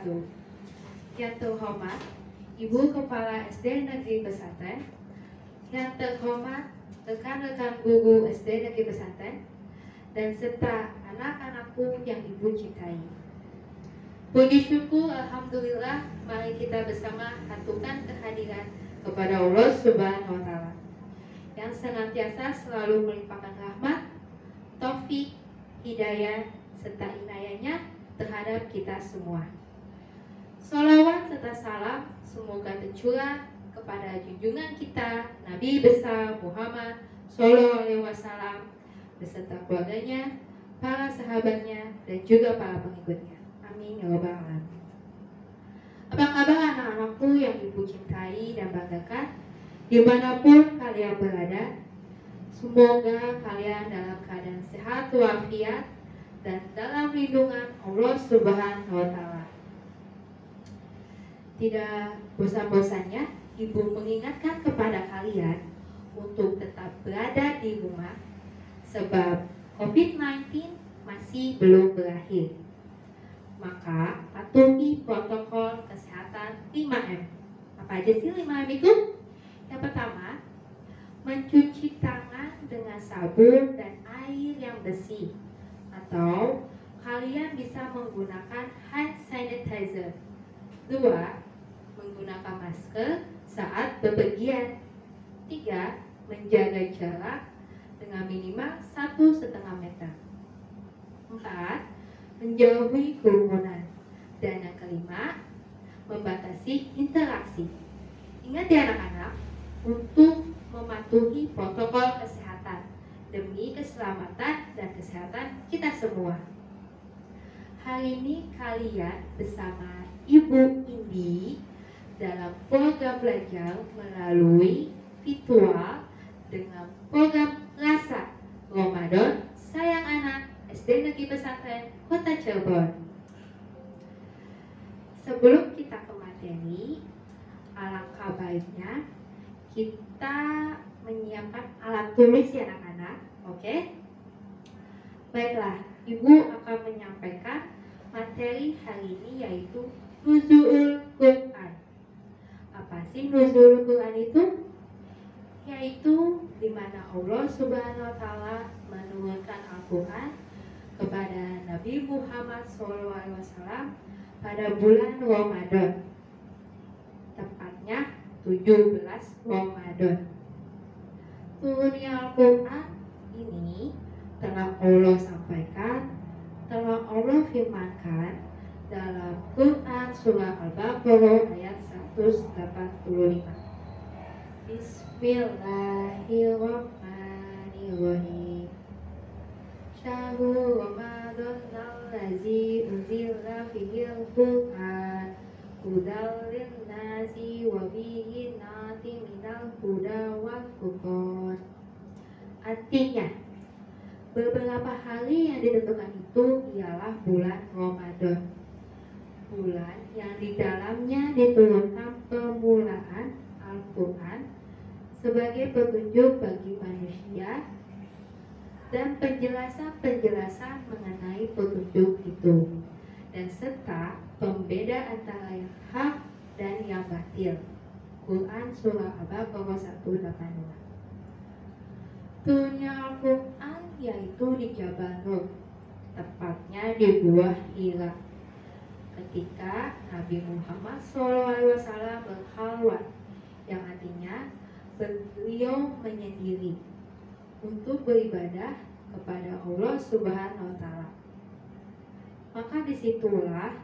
wabarakatuh. Yang terhormat Ibu Kepala SD Negeri Pesantren, yang terhormat rekan-rekan guru SD Negeri Pesantren, dan serta anak-anakku yang Ibu cintai. Puji syukur Alhamdulillah, mari kita bersama haturkan kehadiran kepada Allah Subhanahu wa Ta'ala yang senantiasa selalu melimpahkan rahmat, taufik, hidayah, serta inayahnya terhadap kita semua. Salawat serta salam semoga tercurah kepada junjungan kita Nabi besar Muhammad Sallallahu Alaihi Wasallam beserta keluarganya, para sahabatnya, dan juga para pengikutnya. Amin ya rabbal alamin. Apa kabar anak-anakku yang Ibu cintai dan banggakan dimanapun kalian berada? Semoga kalian dalam keadaan sehat walafiat dan dalam lindungan Allah Subhanahu wa Ta'ala. Tidak bosan-bosannya Ibu mengingatkan kepada kalian untuk tetap berada di rumah sebab COVID-19 masih belum berakhir. Maka patuhi protokol kesehatan 5M. Apa aja sih 5M itu? Yang pertama, mencuci tangan dengan sabun dan air yang bersih, atau kalian bisa menggunakan hand sanitizer. 2, menggunakan masker saat bepergian. 3, menjaga jarak dengan minimal 1,5 meter. 4, menjauhi kerumunan. Dan yang kelima, membatasi interaksi. Ingat ya anak-anak, untuk mematuhi protokol kesehatan demi keselamatan dan kesehatan kita semua. Hari ini kalian bersama Ibu Indi dalam program belajar melalui virtual dengan program Rasa Ramadan Sayang Anak SD Negeri Pesantren Kota Cirebon. Sebelum kita ke materi, alangkah baiknya kita menyiapkan alat tulis ya anak-anak, oke? Baiklah, Ibu akan menyampaikan materi hari ini yaitu Nuzulul Quran. Apa sih Nuzulul Quran itu? Yaitu di mana Allah Subhanahu wa Ta'ala menurunkan Al-Quran kepada Nabi Muhammad SAW pada bulan Ramadan, tepatnya 17 Ramadan. Turunnya Al-Quran ini telah Allah sampaikan, telah Allah firmankan dalam Quran surah Al-Baqarah ayat 185. Bismillahirrahmanirrahim. Syahrul Ramadan allazi unzila fihil Qur'an hudal linnasi wa bayyinatin minal huda wal furqan. Artinya, beberapa hari yang ditentukan itu ialah bulan Ramadan, bulan yang di dalamnya diturunkan permulaan Al-Quran sebagai petunjuk bagi manusia dan penjelasan-penjelasan mengenai petunjuk itu, dan serta pembeda antara yang hak dan yang batil. Quran surah Al-Baqarah 182. Turunnya Al-Quran yaitu di Jabal Nur, tepatnya di Gua Hira, ketika Nabi Muhammad SAW berkhalwat, yang artinya beliau menyendiri untuk beribadah kepada Allah Subhanahu wa Ta'ala. Maka disitulah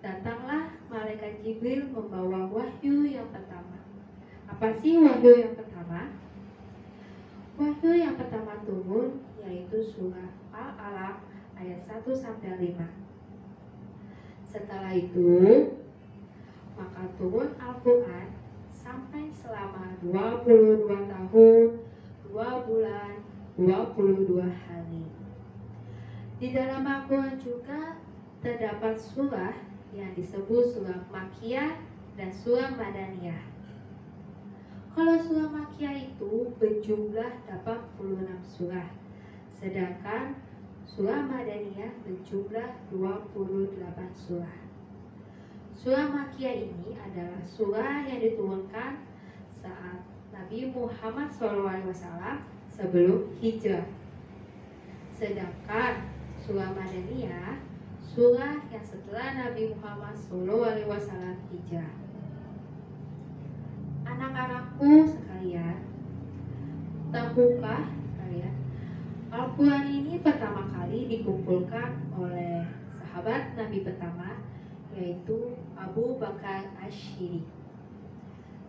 datanglah malaikat Jibril membawa wahyu yang pertama. Apa sih wahyu yang pertama? Wahyu yang pertama turun yaitu surah Al-Alaq ayat 1-5. Setelah itu maka turun Al-Quran sampai selama 22 tahun 2 bulan 22 hari. Di dalam Al-Quran juga terdapat surah yang disebut surah Makkiyah dan surah Madaniyah. Kalau surah Makkiyah itu berjumlah 86 surah, sedangkan surah Madaniyah berjumlah 28 surah. Surah Makkiyah ini adalah surah yang diturunkan saat Nabi Muhammad SAW sebelum hijrah. Sedangkan surah Madaniyah, surah yang setelah Nabi Muhammad SAW hijrah. Anak-anakku sekalian, tahukah kalian Al-Quran ini pertama kali dikumpulkan oleh sahabat Nabi pertama, yaitu Abu Bakar Ash-Shiri.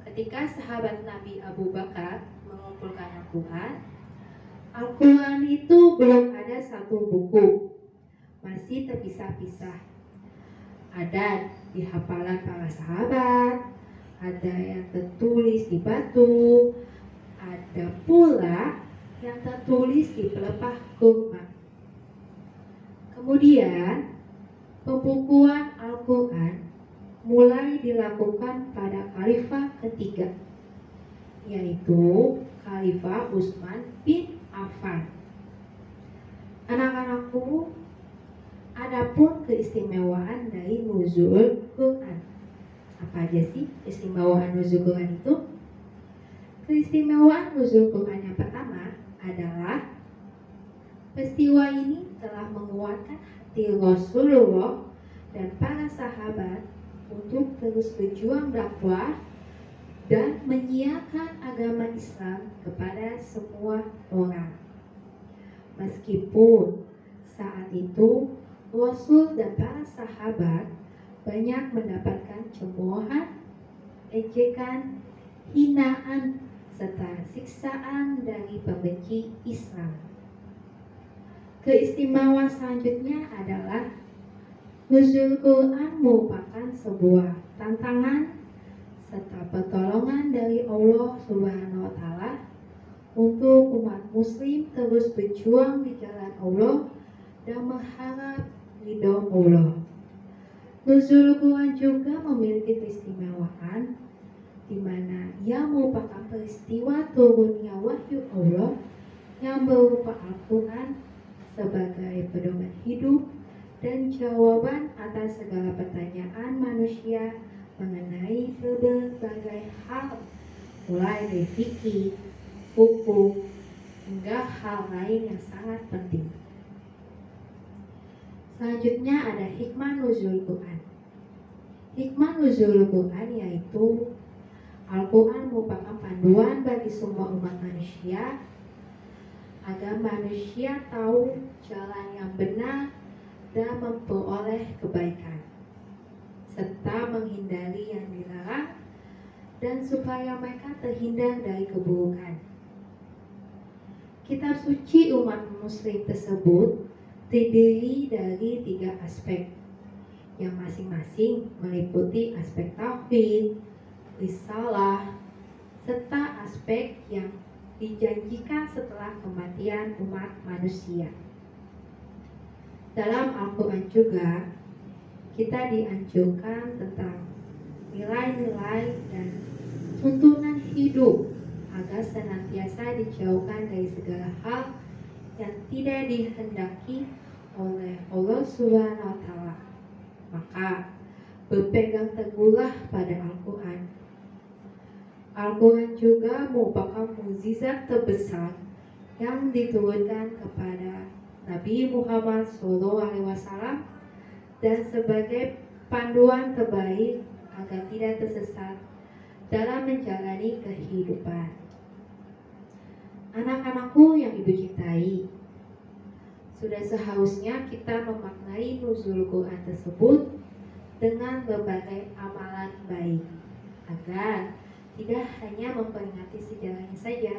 Ketika sahabat Nabi Abu Bakar mengumpulkan Al-Quran itu belum ada satu buku, masih terpisah-pisah. Ada di hafalan para sahabat, ada yang tertulis di batu, ada pula yang tertulis di pelepah kurma. Kemudian pembukuan Al-Quran mulai dilakukan pada khalifah ketiga, yaitu Khalifah Utsman bin Affan. Anak-anakku, adapun keistimewaan dari nuzul Quran. Apa aja sih keistimewaan nuzul Quran itu? Keistimewaan nuzul Quran yang pertama adalah peristiwa ini telah menguatkan hati Rasulullah dan para sahabat untuk terus berjuang dakwah dan menyiarkan agama Islam kepada semua orang. Meskipun saat itu Rasul dan para sahabat banyak mendapatkan cemoohan, ejekan, hinaan, serta siksaan dari pembenci Islam. Keistimewaan selanjutnya adalah nuzul Quran merupakan sebuah tantangan serta pertolongan dari Allah Subhanahu wa Ta'ala untuk umat muslim terus berjuang di jalan Allah dan mengharap ridho Allah. Nuzul Quran juga memiliki keistimewaan di mana ia merupakan peristiwa turunnya wahyu Allah yang berupa Al-Quran sebagai pedoman hidup dan jawaban atas segala pertanyaan manusia mengenai berbagai hal, mulai dari fikih, hukum, hingga hal lain yang sangat penting. Selanjutnya ada hikmah nuzul Quran. Hikmah nuzul Quran yaitu Al-Quran merupakan panduan bagi semua umat manusia agar manusia tahu jalan yang benar dan memperoleh kebaikan, serta menghindari yang dilarang dan supaya mereka terhindar dari keburukan. Kitab suci umat muslim tersebut terdiri dari 3 aspek yang masing-masing meliputi aspek tauhid, risalah, serta aspek yang dijanjikan setelah kematian umat manusia. Dalam Al-Quran juga kita dianjurkan tentang nilai-nilai dan tuntunan hidup agar senantiasa dijauhkan dari segala hal yang tidak dihendaki oleh Allah Subhanahu wa Ta'ala. Maka berpegang teguhlah pada Al-Quran. Al-Quran juga merupakan mukjizat terbesar yang diturunkan kepada Nabi Muhammad SAW dan sebagai panduan terbaik agar tidak tersesat dalam menjalani kehidupan. Anak-anakku yang ibu cintai, sudah seharusnya kita memaknai nuzul Quran tersebut dengan berbagai amalan baik agar tidak hanya memperingati sejarahnya saja.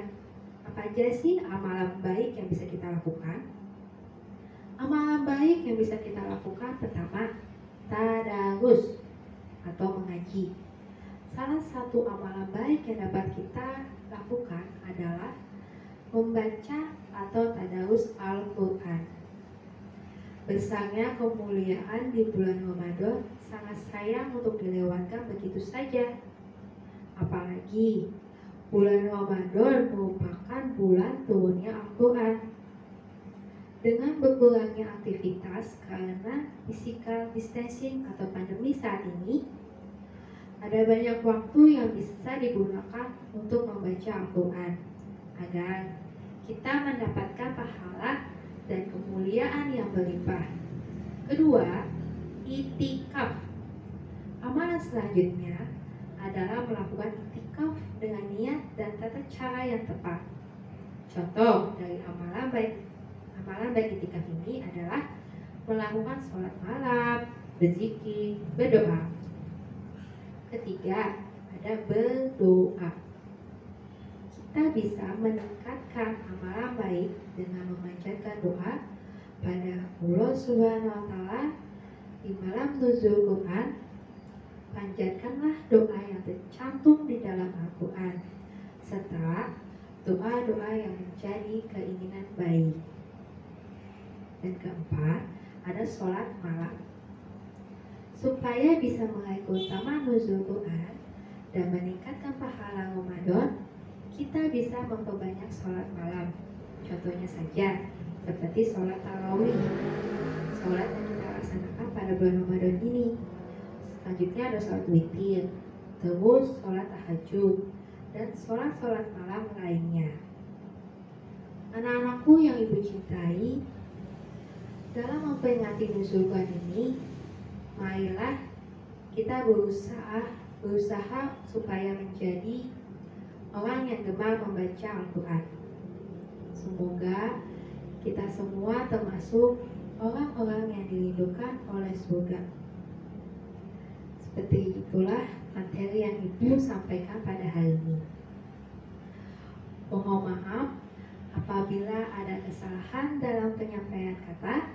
Apa aja sih amalan baik yang bisa kita lakukan? Amalan baik yang bisa kita lakukan pertama, tadarus atau mengaji. Salah satu amalan baik yang dapat kita lakukan adalah membaca atau tadarus Al-Quran. Besarnya kemuliaan di bulan Ramadan sangat sayang untuk dilewatkan begitu saja. Apalagi bulan Ramadan merupakan bulan turunnya Al-Quran. Dengan berkurangnya aktivitas karena physical distancing atau pandemi saat ini, ada banyak waktu yang bisa digunakan untuk membaca Al-Quran agar kita mendapatkan pahala dan kemuliaan yang berlimpah. Kedua, itikaf. Amalan selanjutnya adalah melakukan itikaf dengan niat dan tata cara yang tepat. Contoh dari amalan baik itikaf ini adalah melakukan sholat malam, berzikir, berdoa. Ketiga, ada berdoa. Kita bisa meningkatkan amalan baik dengan memanjatkan doa pada Allah Subhanahu wa Ta'ala di malam nuzul Quran. Panjatkanlah doa yang tercantum di dalam Al-Quran serta doa-doa yang menjadi keinginan baik. Dan keempat, ada sholat malam. Supaya bisa meraih keutamaan nuzul Quran dan meningkatkan pahala Ramadan, kita bisa memperbanyak sholat malam. Contohnya saja, seperti sholat tarawih, sholat yang kita laksanakan pada bulan Ramadan ini. Selanjutnya ada sholat witir, terus sholat tahajud, dan sholat malam lainnya. Anak-anakku yang ibu cintai, dalam memperingati nuzul Quran ini, marilah kita berusaha supaya menjadi orang yang gemar membaca Al-Quran. Semoga kita semua termasuk orang-orang yang dirindukan oleh surga. Seperti itulah materi yang Ibu sampaikan pada hari ini. Mohon maaf apabila ada kesalahan dalam penyampaian kata.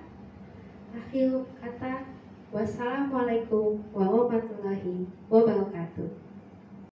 Akhir kata, wassalamualaikum warahmatullahi wabarakatuh.